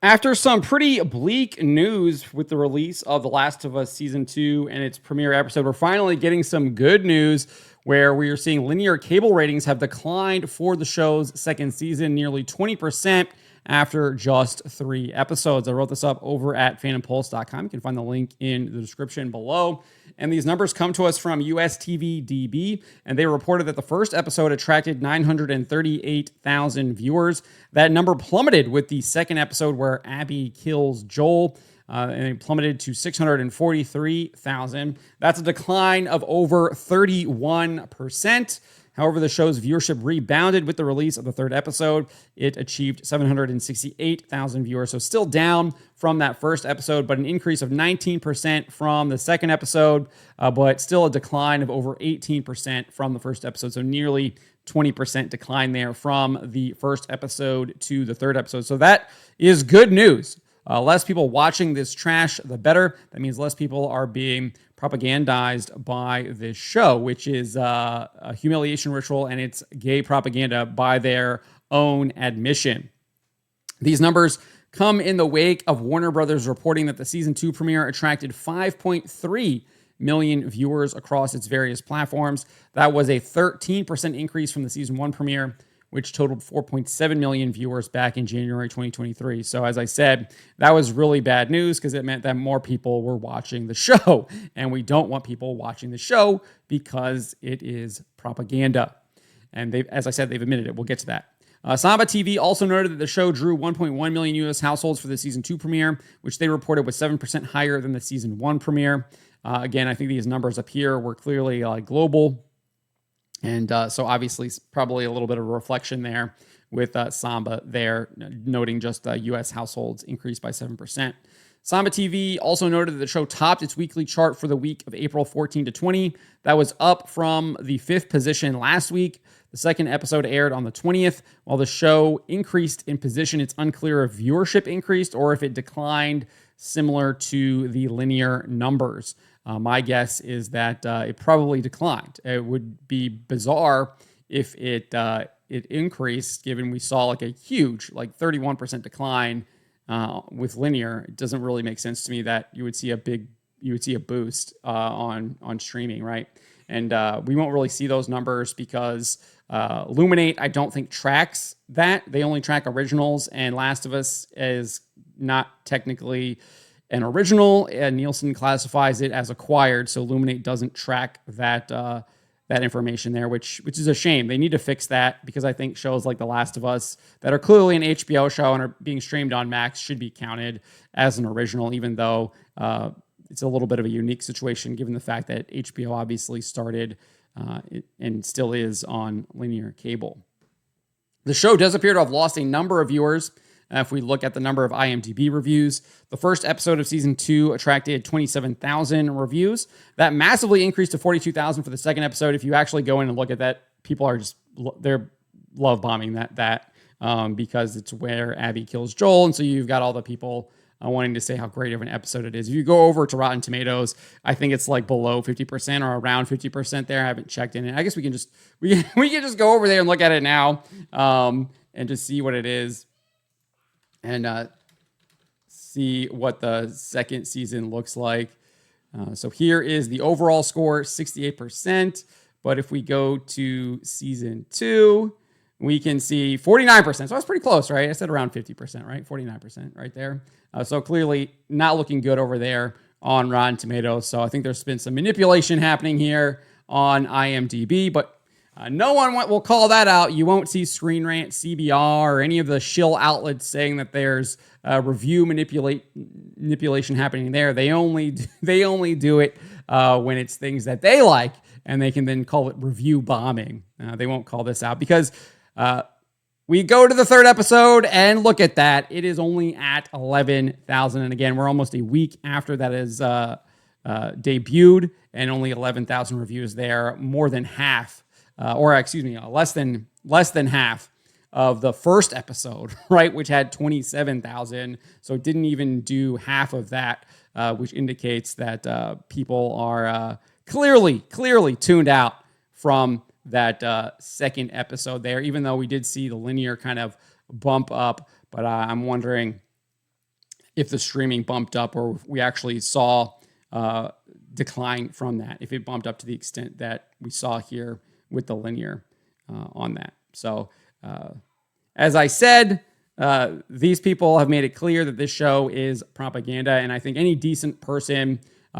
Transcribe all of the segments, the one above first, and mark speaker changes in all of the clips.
Speaker 1: After some pretty bleak news with the release of The Last of Us Season 2 and its premiere episode, we're finally getting some good news where we are seeing linear cable ratings have declined for the show's second season, nearly 20% after just 3 episodes. I wrote this up over at fanandpulse.com. You can find the link in the description below. And these numbers come to us from US TV DB, and they reported that the first episode attracted 938,000 viewers. That number plummeted with the second episode where Abby kills Joel, and it plummeted to 643,000. That's a decline of over 31%. However, the show's viewership rebounded with the release of the third episode. It achieved 768,000 viewers, so still down from that first episode, but an increase of 19% from the second episode, but still a decline of over 18% from the first episode, so nearly 20% decline there from the first episode to the third episode. So that is good news. Less people watching this trash, the better. That means less people are being propagandized by this show, which is a humiliation ritual, and it's gay propaganda by their own admission. These numbers come in the wake of Warner Brothers reporting that the season 2 premiere attracted 5.3 million viewers across its various platforms. That was a 13% increase from the season 1 premiere, which totaled 4.7 million viewers back in January 2023. So as I said, that was really bad news because it meant that more people were watching the show. And we don't want people watching the show because it is propaganda. And as I said, they've admitted it. We'll get to that. Samba TV also noted that the show drew 1.1 million U.S. households for the season 2 premiere, which they reported was 7% higher than the season 1 premiere. Again, I think these numbers up here were clearly global. And so obviously probably a little bit of a reflection there with Samba there, noting just U.S. households increased by 7%. Samba TV also noted that the show topped its weekly chart for the week of April 14 to 20. That was up from the 5th position last week. The second episode aired on the 20th. While the show increased in position, it's unclear if viewership increased or if it declined similar to the linear numbers. My guess is that it probably declined. It would be bizarre if it increased, given we saw a huge 31% decline with linear. It doesn't really make sense to me that you would see a boost on streaming, right? And we won't really see those numbers because Luminate, I don't think, tracks that. They only track originals, and Last of Us is not technically an original, and Nielsen classifies it as acquired, so Luminate doesn't track that information there, which is a shame. They need to fix that because I think shows like The Last of Us that are clearly an HBO show and are being streamed on Max should be counted as an original, even though it's a little bit of a unique situation given the fact that HBO obviously started and still is on linear cable. The show does appear to have lost a number of viewers. If we look at the number of IMDb reviews, the first episode of season 2 attracted 27,000 reviews. That massively increased to 42,000 for the second episode. If you actually go in and look at that, people are they're love bombing that because it's where Abby kills Joel. And so you've got all the people wanting to say how great of an episode it is. If you go over to Rotten Tomatoes, I think it's below 50% or around 50% there. I haven't checked in it. I guess we can just go over there and look at it now and just see what it is. And see what the second season looks like. So here is the overall score, 68%. But if we go to season 2, we can see 49%. So that's pretty close, right? I said around 50%, right? 49% right there. So clearly not looking good over there on Rotten Tomatoes. So I think there's been some manipulation happening here on IMDb, but no one will call that out. You won't see Screen Rant, CBR, or any of the shill outlets saying that there's review manipulation happening there. They only do it when it's things that they like, and they can then call it review bombing. They won't call this out because we go to the third episode and look at that. It is only at 11,000, and again, we're almost a week after that is debuted, and only 11,000 reviews there, more than half. Less than half of the first episode, right, which had 27,000. So it didn't even do half of that, which indicates that people are clearly tuned out from that second episode there, even though we did see the linear kind of bump up. But I'm wondering if the streaming bumped up or if we actually saw decline from that, if it bumped up to the extent that we saw here with the linear on that. So as I said, these people have made it clear that this show is propaganda, and I think any decent person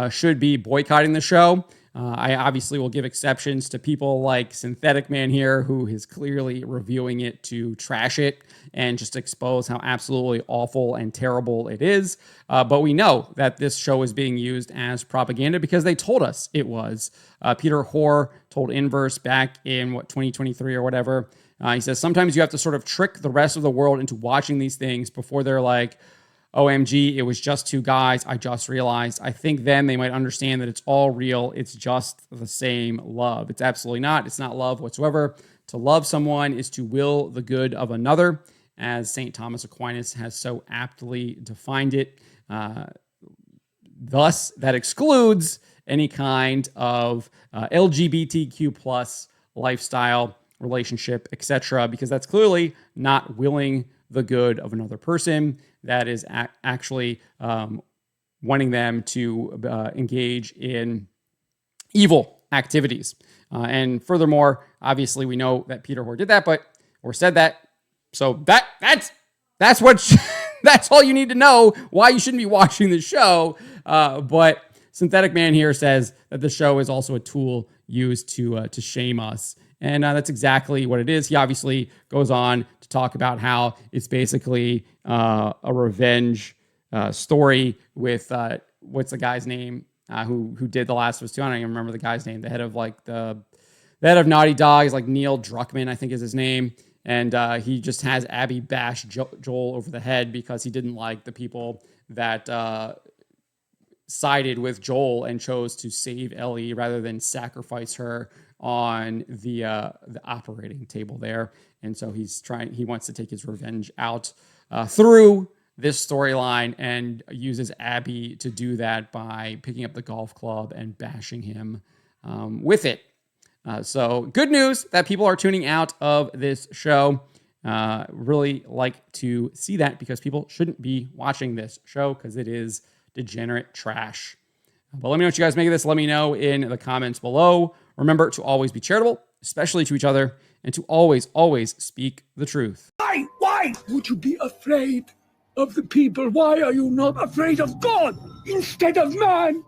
Speaker 1: should be boycotting the show. I obviously will give exceptions to people like Synthetic Man here, who is clearly reviewing it to trash it and just expose how absolutely awful and terrible it is. But we know that this show is being used as propaganda because they told us it was. Peter Hoare told Inverse back in 2023 or whatever. He says, sometimes you have to sort of trick the rest of the world into watching these things before they're like, OMG, it was just two guys. I just realized. I think then they might understand that it's all real. It's just the same love. It's absolutely not. It's not love whatsoever. To love someone is to will the good of another, as St. Thomas Aquinas has so aptly defined it. Thus, that excludes any kind of LGBTQ plus lifestyle, relationship, etc., because that's clearly not willing the good of another person. That is actually wanting them to engage in evil activities. And furthermore, obviously, we know that Peter Hoare did that, or said that. So that's what that's all you need to know why you shouldn't be watching the show. But Synthetic Man here says that the show is also a tool used to shame us. And that's exactly what it is. He obviously goes on to talk about how it's basically a revenge story with what's the guy's name who did The Last of Us 2? I don't even remember the guy's name. The head of Naughty Dog is like Neil Druckmann, I think is his name. And he just has Abby bash Joel over the head because he didn't like the people that sided with Joel and chose to save Ellie rather than sacrifice her on the operating table there. And so he wants to take his revenge out through this storyline and uses Abby to do that by picking up the golf club and bashing him with it. So good news that people are tuning out of this show. Really like to see that because people shouldn't be watching this show because it is degenerate trash. But let me know what you guys make of this. Let me know in the comments below. Remember to always be charitable, especially to each other, and to always, always speak the truth.
Speaker 2: Why would you be afraid of the people? Why are you not afraid of God instead of man?